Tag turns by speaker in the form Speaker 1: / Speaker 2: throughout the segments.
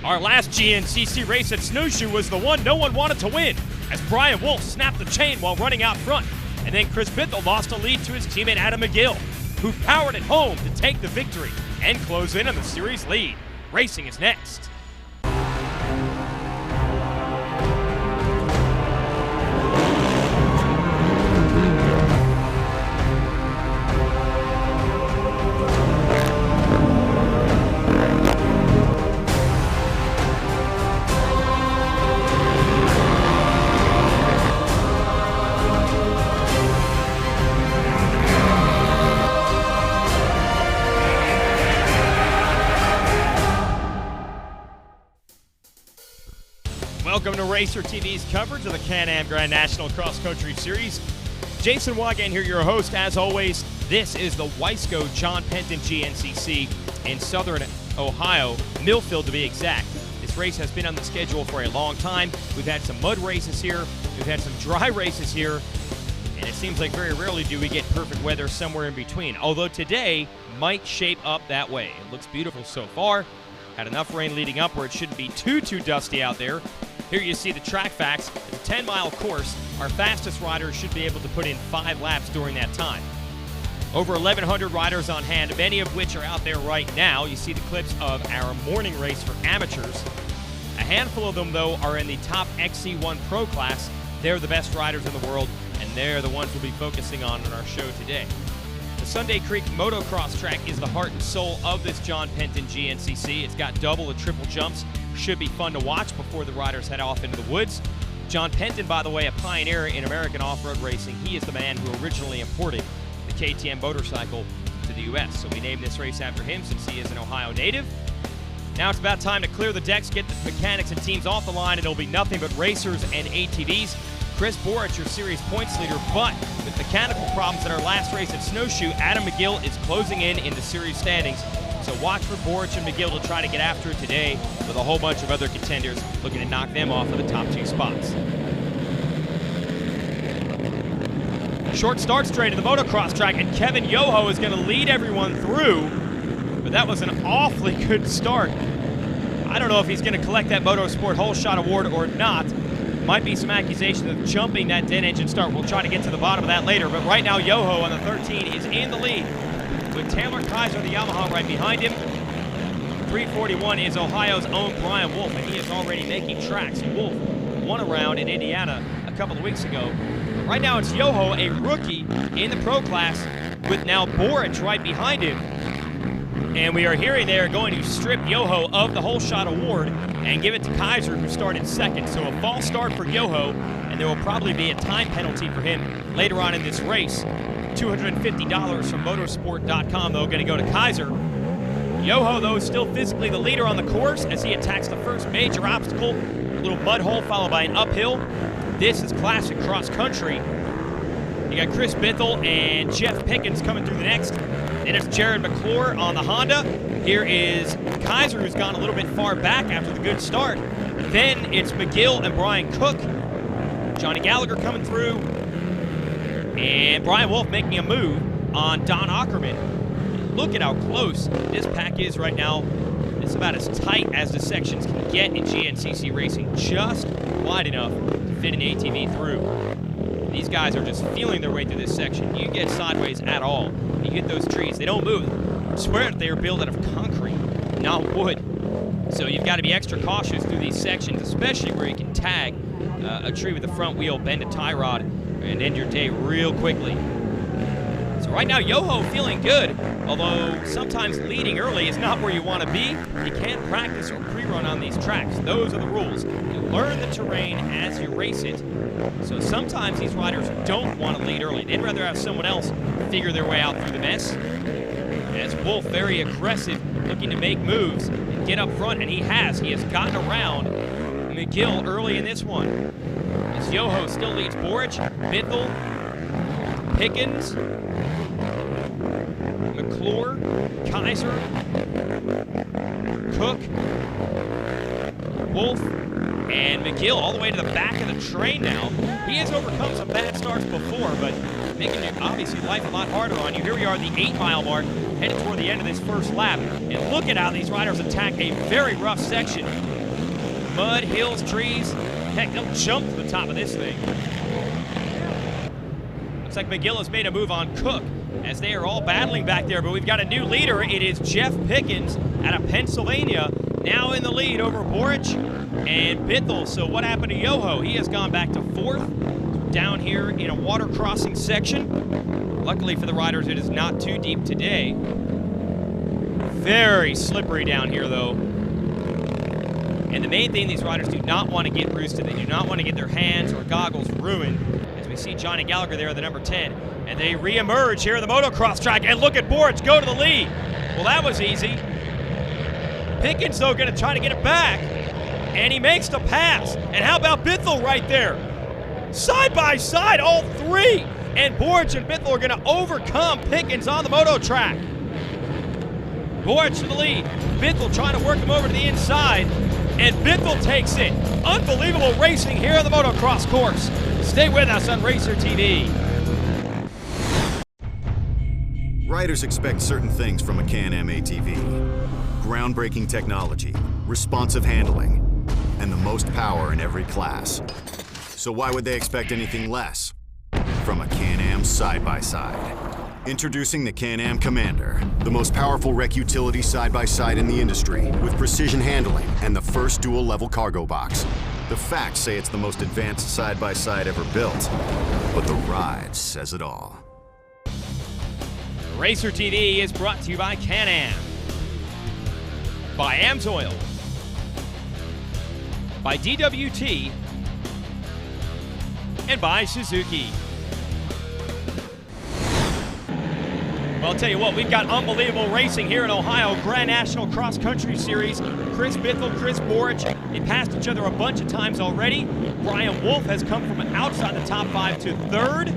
Speaker 1: Our last GNCC race at Snowshoe was the one no one wanted to win, as Brian Wolf snapped the chain while running out front, and then Chris Bithell lost a lead to his teammate Adam McGill, who powered it home to take the victory and close in on the series lead. Racing is next. Welcome to Racer TV's coverage of the Can-Am Grand National Cross Country Series. Jason Wagan here, your host. As always, this is the Weisco John Penton GNCC in Southern Ohio, Millfield to be exact. This race has been on the schedule for a long time. We've had some mud races here, we've had some dry races here, and it seems like very rarely do we get perfect weather somewhere in between. Although today might shape up that way. It looks beautiful so far. Had enough rain leading up where it shouldn't be too dusty out there. Here you see the track facts. It's a 10-mile course. Our fastest riders should be able to put in 5 laps during that time. Over 1,100 riders on hand, many of which are out there right now. You see the clips of our morning race for amateurs. A handful of them, though, are in the top XC1 Pro class. They're the best riders in the world, and they're the ones we'll be focusing on in our show today. The Sunday Creek Motocross track is the heart and soul of this John Penton GNCC. It's got double and triple jumps. Should be fun to watch before the riders head off into the woods. John Penton, by the way, a pioneer in American off-road racing. He is the man who originally imported the KTM motorcycle to the U.S. So we named this race after him since he is an Ohio native. Now it's about time to clear the decks, get the mechanics and teams off the line, and it'll be nothing but racers and ATVs. Chris Boric, your series points leader, but with mechanical problems in our last race at Snowshoe, Adam McGill is closing in the series standings. So watch for Boric and McGill to try to get after it today with a whole bunch of other contenders looking to knock them off of the top 2 spots. Short start straight to the motocross track, and Kevin Yoho is going to lead everyone through, but that was an awfully good start. I don't know if he's going to collect that Motorsport Hole Shot Award or not. Might be some accusation of jumping that dead engine start. We'll try to get to the bottom of that later, but right now Yoho on the 13 is in the lead, with Taylor Kaiser, the Yamaha, right behind him. 341 is Ohio's own Brian Wolf, and he is already making tracks. Wolf won a round in Indiana a couple of weeks ago. Right now it's Yoho, a rookie in the pro class, with now Boric right behind him. And we are hearing they're going to strip Yoho of the Hole Shot Award and give it to Kaiser, who started second. So a false start for Yoho, and there will probably be a time penalty for him later on in this race. $250 from motorsport.com, though, going to go to Kaiser. Yoho, though, is still physically the leader on the course as he attacks the first major obstacle, a little mud hole followed by an uphill. This is classic cross country. You got Chris Bithell and Jeff Pickens coming through the next. Then it's Jared McClure on the Honda. Here is Kaiser, who's gone a little bit far back after the good start. Then it's McGill and Brian Cook. Johnny Gallagher coming through. And Brian Wolf making a move on Don Ackerman. Look at how close this pack is right now. It's about as tight as the sections can get in GNCC racing, just wide enough to fit an ATV through. These guys are just feeling their way through this section. You get sideways at all, you get those trees, they don't move. I swear that they are built out of concrete, not wood. So you've got to be extra cautious through these sections, especially where you can tag a tree with the front wheel, bend a tie rod, and end your day real quickly. So right now, Yoho feeling good, although sometimes leading early is not where you want to be. You can't practice or pre-run on these tracks. Those are the rules. You learn the terrain as you race it. So sometimes these riders don't want to lead early. They'd rather have someone else figure their way out through the mess. As Wolf, very aggressive, looking to make moves and get up front, and he has. He has gotten around McGill early in this one. As Yoho still leads Boric, Bithell, Pickens, McClure, Kaiser, Cook, Wolf, and McGill all the way to the back of the train now. He has overcome some bad starts before, but making obviously life a lot harder on you. Here we are at the 8-mile mark, headed toward the end of this first lap. And look at how these riders attack a very rough section. mud, hills, trees. Heck, they'll jump to the top of this thing. Looks like McGill has made a move on Cook as they are all battling back there, but we've got a new leader. It is Jeff Pickens out of Pennsylvania, now in the lead over Boric and Bithell. So what happened to Yoho? He has gone back to 4th down here in a water crossing section. Luckily for the riders, it is not too deep today. Very slippery down here, though. And the main thing, these riders do not want to get roosted. They do not want to get their hands or goggles ruined. As we see Johnny Gallagher there, the number 10. And they re-emerge here in the motocross track. And look at Boric go to the lead. Well, that was easy. Pickens, though, going to try to get it back. And he makes the pass. And how about Bithell right there? Side by side, all three. And Boric and Bithell are going to overcome Pickens on the moto track. Boric to the lead. Bithell trying to work him over to the inside. And Bithell takes it. Unbelievable racing here on the motocross course. Stay with us on Racer TV.
Speaker 2: Riders expect certain things from a Can-Am ATV. Groundbreaking technology, responsive handling, and the most power in every class. So why would they expect anything less from a Can-Am side-by-side? Introducing the Can-Am Commander, the most powerful rec utility side-by-side in the industry, with precision handling and the first dual-level cargo box. The facts say it's the most advanced side-by-side ever built, but the ride says it all.
Speaker 1: Racer TV is brought to you by Can-Am, by AMSOIL, by DWT, and by Suzuki. Well, I'll tell you what, we've got unbelievable racing here in Ohio. Grand National Cross Country Series. Chris Bithell, Chris Boric, they passed each other a bunch of times already. Brian Wolf has come from outside the top 5 to 3rd.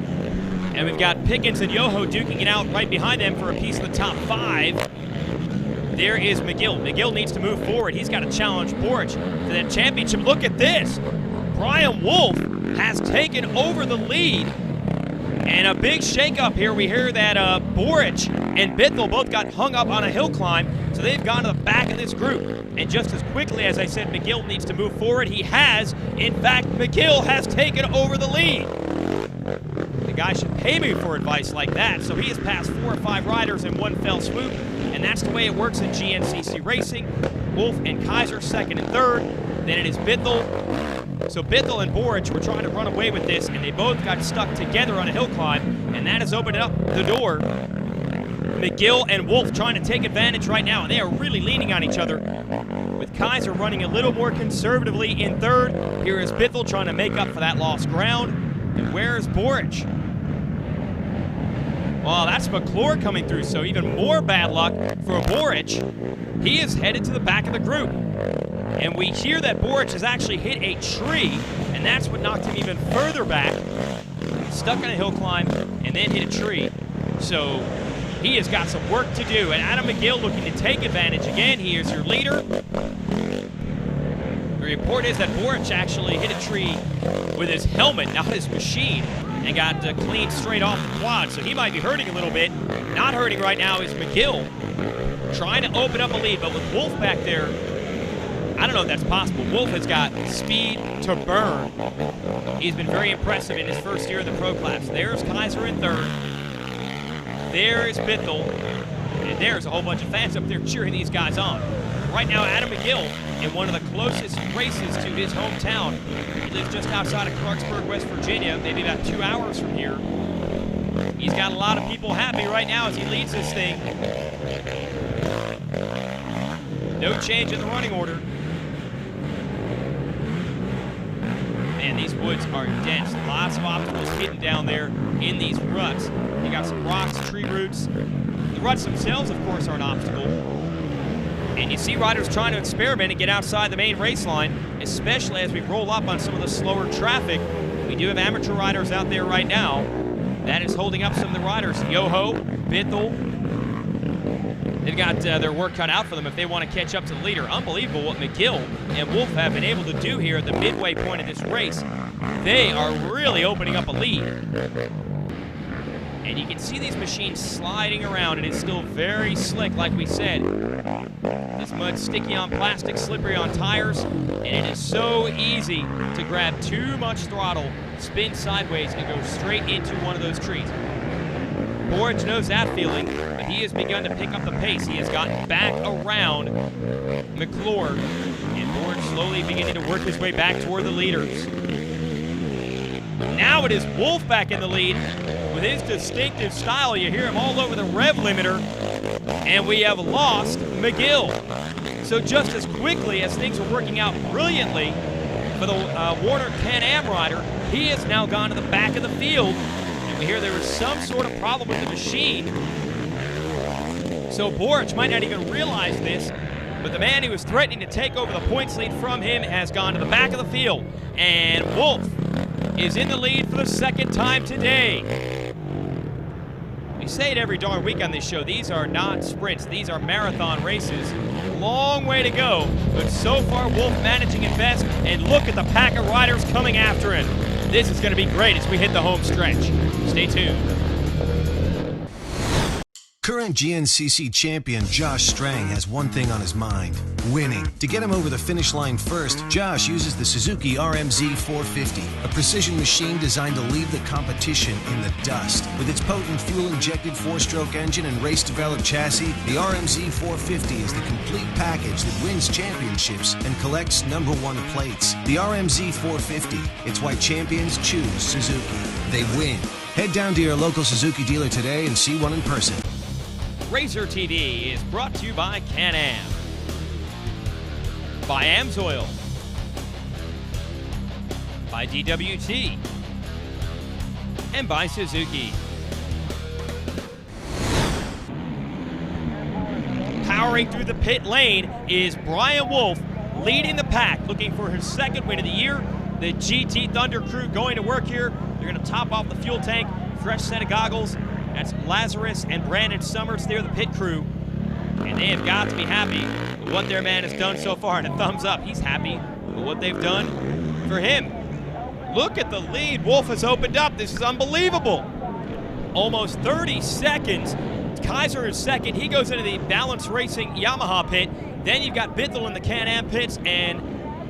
Speaker 1: And we've got Pickens and Yoho duking it out right behind them for a piece of the top 5. There is McGill. McGill needs to move forward. He's got to challenge Boric to that championship. Look at this. Brian Wolf has taken over the lead. And a big shakeup here. We hear that Boric and Bithell both got hung up on a hill climb, so they've gone to the back of this group. And just as quickly as I said, McGill needs to move forward. He has. In fact, McGill has taken over the lead. The guy should pay me for advice like that. So he has passed 4 or 5 riders in one fell swoop, and that's the way it works in GNCC racing. Wolf and Kaiser 2nd and 3rd. Then it is Bithell. So Bithell and Boric were trying to run away with this, and they both got stuck together on a hill climb, and that has opened up the door. McGill and Wolf trying to take advantage right now, and they are really leaning on each other, with Kaiser running a little more conservatively in 3rd. Here is Bithell trying to make up for that lost ground. And where is Boric? Well, that's McClure coming through, so even more bad luck for Boric. He is headed to the back of the group. And we hear that Boric has actually hit a tree, and that's what knocked him even further back. Stuck on a hill climb, and then hit a tree. So he has got some work to do. And Adam McGill looking to take advantage again. He is your leader. The report is that Boric actually hit a tree with his helmet, not his machine, and got cleaned straight off the quad. So he might be hurting a little bit. Not hurting right now is McGill, trying to open up a lead, but with Wolf back there, I don't know if that's possible. Wolf has got speed to burn. He's been very impressive in his first year of the pro class. There's Kaiser in 3rd. There is Bithell. And there's a whole bunch of fans up there cheering these guys on. Right now, Adam McGill in one of the closest races to his hometown. He lives just outside of Clarksburg, West Virginia, maybe about 2 hours from here. He's got a lot of people happy right now as he leads this thing. No change in the running order. Man, these woods are dense. Lots of obstacles hidden down there in these ruts. You got some rocks, tree roots. The ruts themselves, of course, are an obstacle. And you see riders trying to experiment and get outside the main race line, especially as we roll up on some of the slower traffic. We do have amateur riders out there right now. That is holding up some of the riders. Yoho, Bithell. They've got their work cut out for them if they want to catch up to the leader. Unbelievable what McGill and Wolf have been able to do here at the midway point of this race. They are really opening up a lead. And you can see these machines sliding around, and it's still very slick, like we said. This mud's sticky on plastic, slippery on tires, and it is so easy to grab too much throttle, spin sideways, and go straight into one of those trees. Boric knows that feeling, but he has begun to pick up the pace. He has gotten back around McClure, and Boric slowly beginning to work his way back toward the leaders. Now it is Wolf back in the lead with his distinctive style. You hear him all over the rev limiter, and we have lost McGill. So just as quickly as things were working out brilliantly for the Warner Can-Am rider, he has now gone to the back of the field. We hear there was some sort of problem with the machine. So Boric might not even realize this, but the man who was threatening to take over the points lead from him has gone to the back of the field. And Wolf is in the lead for the second time today. We say it every darn week on this show. These are not sprints. These are marathon races. Long way to go, but so far Wolf managing it best. And look at the pack of riders coming after him. This is going to be great as we hit the home stretch. Stay tuned.
Speaker 3: Current GNCC champion Josh Strang has one thing on his mind: winning. To get him over the finish line first, Josh uses the Suzuki RMZ 450, a precision machine designed to leave the competition in the dust. With its potent fuel-injected 4-stroke engine and race-developed chassis, the RMZ 450 is the complete package that wins championships and collects #1 plates. The RMZ 450, it's why champions choose Suzuki. They win. Head down to your local Suzuki dealer today and see one in person.
Speaker 1: Razor TV is brought to you by Can-Am, by AMSOIL, by DWT, and by Suzuki. Powering through the pit lane is Brian Wolf, leading the pack, looking for his second win of the year. The GT Thunder crew going to work here. They're going to top off the fuel tank, fresh set of goggles. That's Lazarus and Brandon Summers. They're the pit crew, and they have got to be happy with what their man has done so far. And a thumbs up. He's happy with what they've done for him. Look at the lead Wolf has opened up. This is unbelievable. Almost 30 seconds. Kaiser is second. He goes into the Balance Racing Yamaha pit. Then you've got Bithel in the Can-Am pits and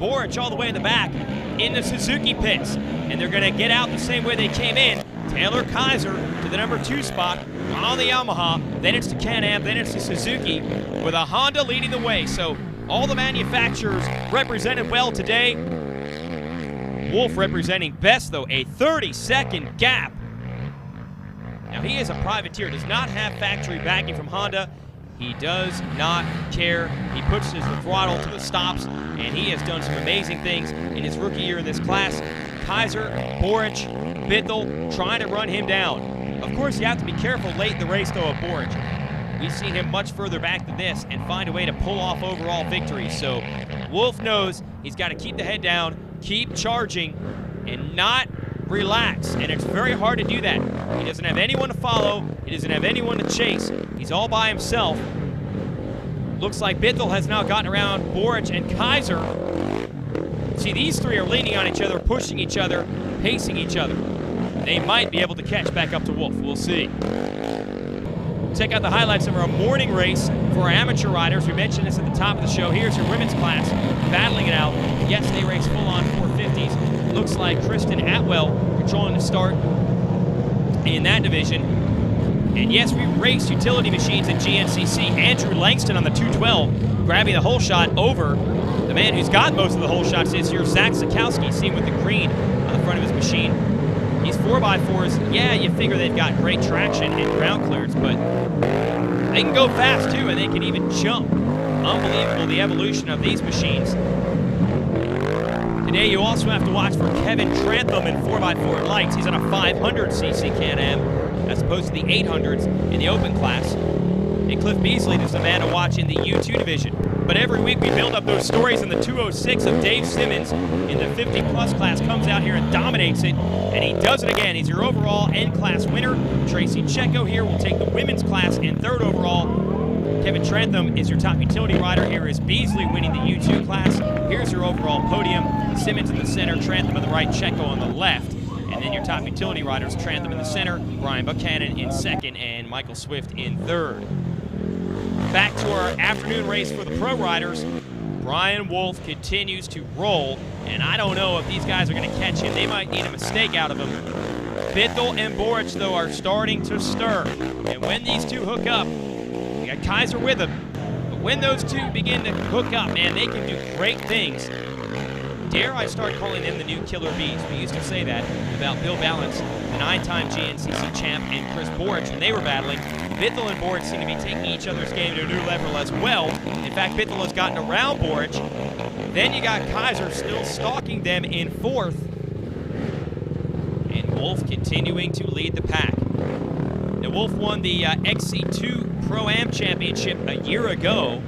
Speaker 1: Boric all the way in the back in the Suzuki pits. And they're going to get out the same way they came in. Taylor Kaiser to the #2 spot on the Yamaha. Then it's to Can-Am, then it's to Suzuki, with a Honda leading the way. So all the manufacturers represented well today. Wolf representing best, though, a 30-second gap. Now he is a privateer, does not have factory backing from Honda. He does not care. He puts his throttle to the stops, and he has done some amazing things in his rookie year in this class. Kaiser, Boric, Bithel trying to run him down. Of course, you have to be careful late in the race, though, of Boric. We've seen him much further back than this and find a way to pull off overall victories. So Wolf knows he's got to keep the head down, keep charging, and not relax. And it's very hard to do that. He doesn't have anyone to follow. He doesn't have anyone to chase. He's all by himself. Looks like Bithel has now gotten around Boric and Kaiser. See, these three are leaning on each other, pushing each other, pacing each other. They might be able to catch back up to Wolf. We'll see. Check out the highlights of our morning race for our amateur riders. We mentioned this at the top of the show. Here's your women's class battling it out. Yes, they race full-on 450s. Looks like Kristen Atwell controlling the start in that division. And yes, we race utility machines at GNCC. Andrew Langston on the 212, grabbing the whole shot over the man who's got most of the whole shots this year, Zach Sikowski, seen with the green on the front of his machine. These 4x4s, yeah, you figure they've got great traction and ground clearance, but they can go fast too, and they can even jump. Unbelievable, the evolution of these machines. Today, you also have to watch for Kevin Trantham in 4x4 lights. He's on a 500cc Can-Am, as opposed to the 800s in the open class. And Cliff Beasley is the man to watch in the U2 division. But every week we build up those stories, and the 206 of Dave Simmons in the 50-plus class comes out here and dominates it, and he does it again. He's your overall N-class winner. Tracy Checo here will take the women's class in third overall. Kevin Trantham is your top utility rider. Here is Beasley winning the U2 class. Here's your overall podium. Simmons in the center, Trantham on the right, Checo on the left. And then your top utility riders, Trantham in the center, Brian Buchanan in second, and Michael Swift in third. Back to our afternoon race for the pro riders. Brian Wolf continues to roll, and I don't know if these guys are going to catch him. They might need a mistake out of him. Bithel and Boric, though, are starting to stir. And when these two hook up, we got Kaiser with them, but when those two begin to hook up, man, they can do great things. Dare I start calling them the new Killer Bees? We used to say that about Bill Balance, the 9-time GNCC champ, and Chris Boric when they were battling. Bithel and Boric seem to be taking each other's game to a new level as well. In fact, Bithel has gotten around Boric. Then you got Kaiser still stalking them in fourth. And Wolf continuing to lead the pack. Now, Wolf won the XC2 Pro-Am Championship a year ago.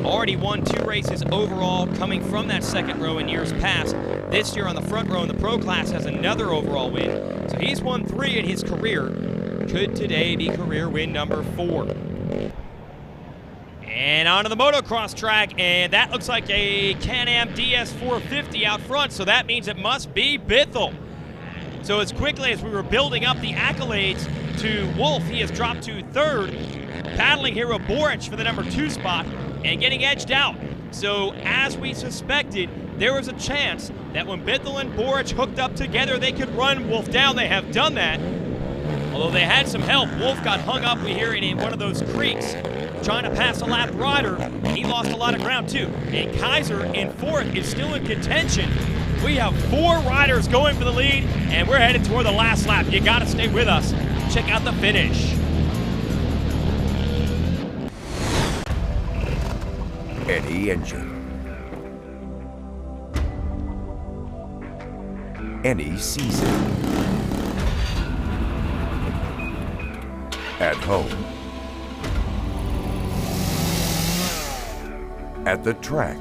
Speaker 1: Already won 2 races overall coming from that second row in years past. This year on the front row in the pro class has another overall win. So he's won 3 in his career. Could today be career win number 4. And onto the motocross track, and that looks like a Can-Am DS450 out front, so that means it must be Bithel. So as quickly as we were building up the accolades to Wolf, he has dropped to third, battling here with Boric for the number 2 spot, and getting edged out. So as we suspected, there was a chance that when Bithel and Boric hooked up together, they could run Wolf down. They have done that. Although they had some help, Wolf got hung up, we hear it, in one of those creeks, trying to pass a lap rider. He lost a lot of ground too. And Kaiser in fourth is still in contention. We have 4 riders going for the lead, and we're headed toward the last lap. You gotta stay with us. Check out the finish.
Speaker 4: Any engine, any season, at home, at the track,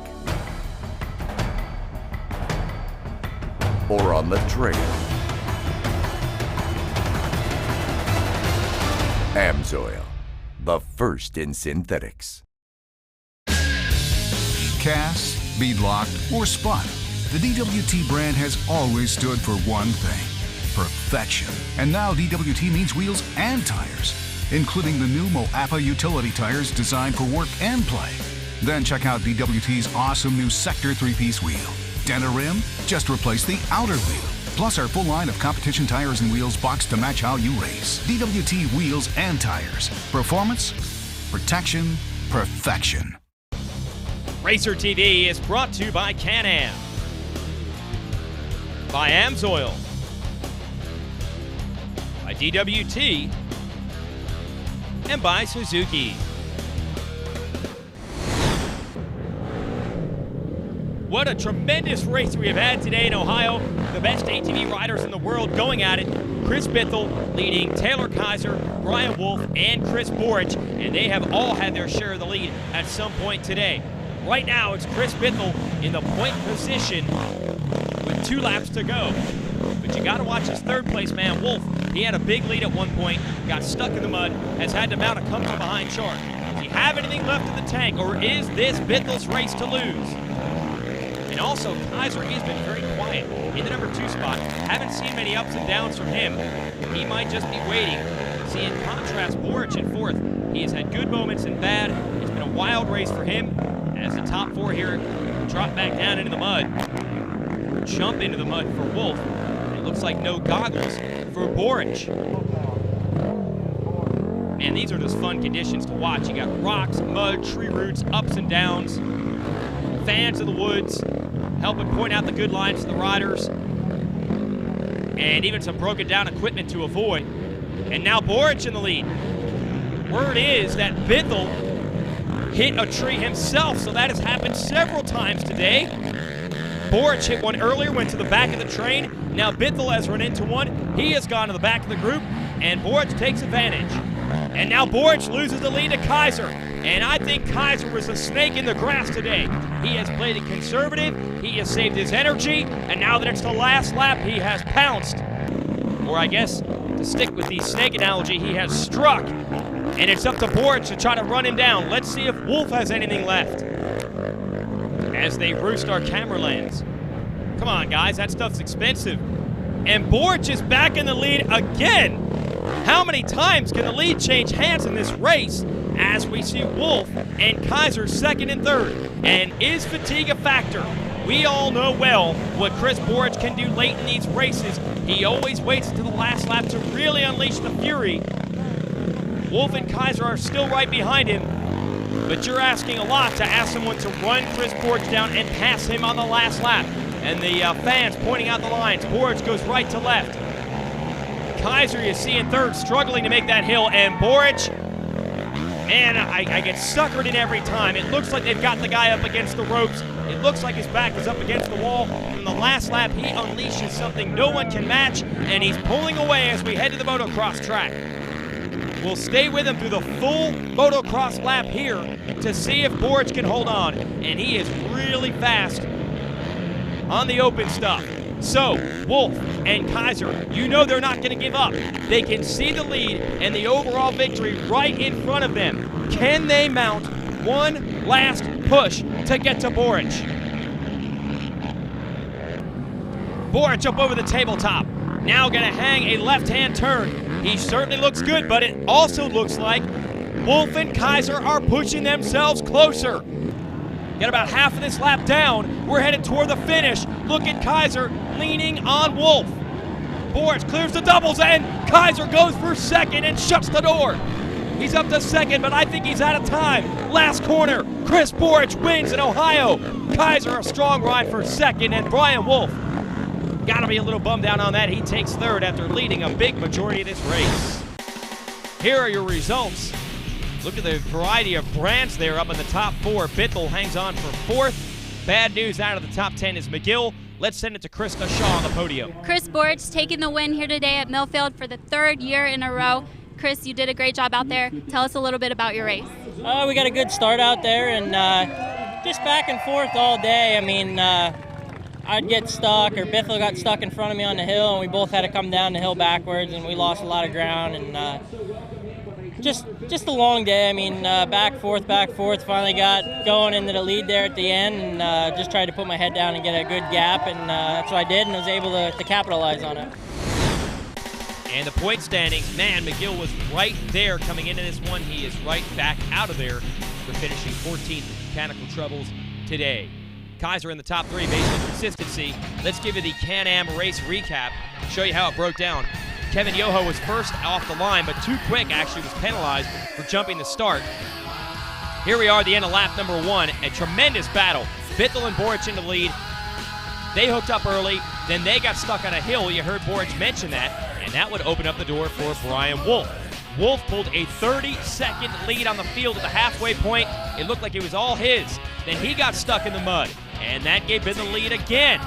Speaker 4: or on the trail. Amsoil, the first in synthetics.
Speaker 5: Cast, beadlocked, or spun, the DWT brand has always stood for one thing: perfection. And now DWT means wheels and tires, including the new Moapa utility tires designed for work and play. Then check out DWT's awesome new Sector 3-piece wheel. Dent a rim? Just replace the outer wheel. Plus our full line of competition tires and wheels boxed to match how you race. DWT wheels and tires. Performance, protection, perfection.
Speaker 1: Racer TV is brought to you by Can-Am, by Amsoil, by DWT, and by Suzuki. What a tremendous race we have had today in Ohio. The best ATV riders in the world going at it. Chris Bithel leading Taylor Kaiser, Brian Wolf, and Chris Boric, and they have all had their share of the lead at some point today. Right now, it's Chris Bithel in the point position with 2 laps to go. But you got to watch his third place man, Wolf. He had a big lead at one point, got stuck in the mud, has had to mount a come-from-behind charge. Does he have anything left in the tank, or is this Bithel's race to lose? And also, Kaiser, he's been very quiet in the number 2 spot. Haven't seen many ups and downs from him. He might just be waiting. See, in contrast, Boric in 4th. He has had good moments and bad. It's been a wild race for him. As the top 4 here drop back down into the mud, jump into the mud for Wolf. It looks like no goggles for Boric. Man, these are just fun conditions to watch. You got rocks, mud, tree roots, ups and downs, fans of the woods, helping point out the good lines to the riders, and even some broken down equipment to avoid. And now Boric in the lead. Word is that Bithel hit a tree himself, so that has happened several times today. Boric hit one earlier, went to the back of the train. Now Bithel has run into one. He has gone to the back of the group, and Boric takes advantage. And now Boric loses the lead to Kaiser. And I think Kaiser was a snake in the grass today. He has played it conservative, he has saved his energy, and now that it's the last lap, he has pounced. Or I guess, to stick with the snake analogy, he has struck. And it's up to Boric to try to run him down. Let's see if Wolf has anything left. As they roost our camera lens. Come on, guys, that stuff's expensive. And Borch is back in the lead again. How many times can the lead change hands in this race as we see Wolf and Kaiser second and third? And is fatigue a factor? We all know well what Chris Borch can do late in these races. He always waits until the last lap to really unleash the fury. Wolf and Kaiser are still right behind him, but you're asking a lot to ask someone to run Chris Borch down and pass him on the last lap. And the fans pointing out the lines. Borch goes right to left. Kaiser, you see in third, struggling to make that hill, and Borch, man, I get suckered in every time. It looks like they've got the guy up against the ropes. It looks like his back is up against the wall. In the last lap, he unleashes something no one can match, and he's pulling away as we head to the motocross track. We'll stay with him through the full motocross lap here to see if Borch can hold on, and he is really fast on the open stuff. So, Wolf and Kaiser, you know they're not going to give up. They can see the lead and the overall victory right in front of them. Can they mount one last push to get to Borch? Borch up over the tabletop. Now going to hang a left-hand turn. He certainly looks good, but it also looks like Wolf and Kaiser are pushing themselves closer. Got about half of this lap down. We're headed toward the finish. Look at Kaiser leaning on Wolf. Borch clears the doubles and Kaiser goes for second and shuts the door. He's up to second, but I think he's out of time. Last corner, Chris Borch wins in Ohio. Kaiser a strong ride for second, and Brian Wolf gotta be a little bummed out on that. He takes third after leading a big majority of this race. Here are your results. Look at the variety of brands there up in the top four. Bithell hangs on for fourth. Bad news out of the top 10 is McGill. Let's send it to Krista Shaw on the podium.
Speaker 6: Chris Borch taking the win here today at Millfield for the third year in a row. Chris, you did a great job out there. Tell us a little bit about your race.
Speaker 7: We got a good start out there, and just back and forth all day. I mean, I'd get stuck, or Bithell got stuck in front of me on the hill, and we both had to come down the hill backwards, and we lost a lot of ground. And just a long day. I mean, back, forth, finally got going into the lead there at the end, and just tried to put my head down and get a good gap, and that's what I did, and was able to capitalize on it.
Speaker 1: And the point standings, man, McGill was right there coming into this one. He is right back out of there for finishing 14th with mechanical troubles today. Kaiser in the top three based on consistency. Let's give you the Can-Am race recap, show you how it broke down. Kevin Yoho was first off the line, but too quick actually was penalized for jumping the start. Here we are at the end of lap number one, a tremendous battle. Bithell and Borch in the lead. They hooked up early, then they got stuck on a hill. You heard Borch mention that, and that would open up the door for Brian Wolf. Wolf pulled a 30-second lead on the field at the halfway point. It looked like it was all his. Then he got stuck in the mud, and that gave Bithell the lead again.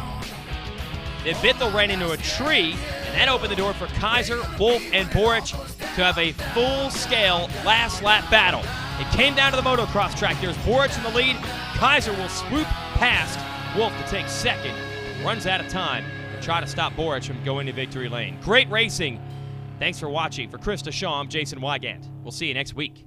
Speaker 1: Then Bithell ran into a tree, and that opened the door for Kaiser, Wolf, and Borch to have a full-scale last lap battle. It came down to the motocross track. There's Borch in the lead. Kaiser will swoop past Wolf to take second. Runs out of time to try to stop Borch from going to victory lane. Great racing. Thanks for watching. For Krista Shaw, I'm Jason Wygant. We'll see you next week.